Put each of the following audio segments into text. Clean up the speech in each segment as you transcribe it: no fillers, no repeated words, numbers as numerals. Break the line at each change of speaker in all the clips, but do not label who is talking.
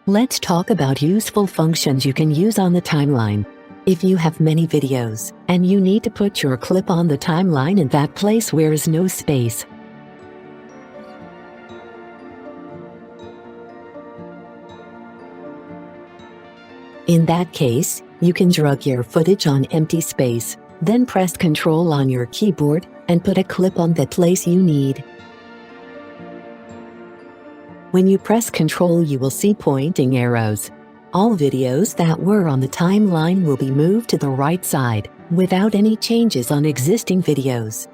Let's talk about useful functions you can use on the timeline. If you have many videos, and you need to put your clip on the timeline in that place where is no space, in that case, you can drag your footage on empty space, then press Ctrl on your keyboard and put a clip on the place you need. When you press Ctrl, you will see pointing arrows. All videos that were on the timeline will be moved to the right side, without any changes on existing videos.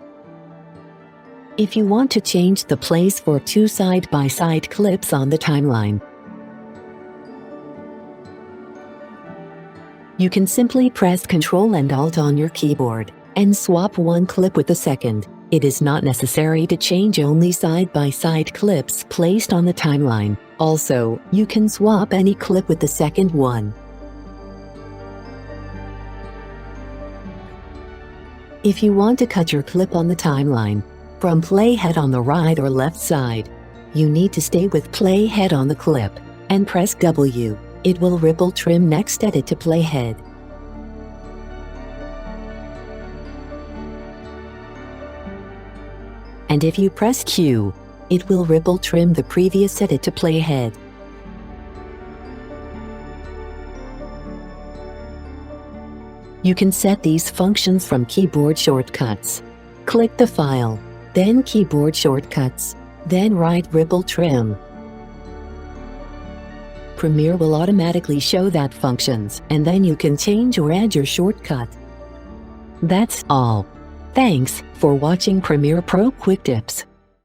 If you want to change the place for two side-by-side clips on the timeline, you can simply press Ctrl and Alt on your keyboard and swap one clip with the second. It is not necessary to change only side-by-side clips placed on the timeline. Also, you can swap any clip with the second one. If you want to cut your clip on the timeline from playhead on the right or left side, you need to stay with playhead on the clip and press W. It will ripple trim next edit to playhead. And if you press Q, it will ripple trim the previous edit to playhead. You can set these functions from keyboard shortcuts. Click the file, then keyboard shortcuts, then right ripple trim. Premiere will automatically show that functions, and then you can change or add your shortcut. That's all. Thanks for watching Premiere Pro Quick Tips.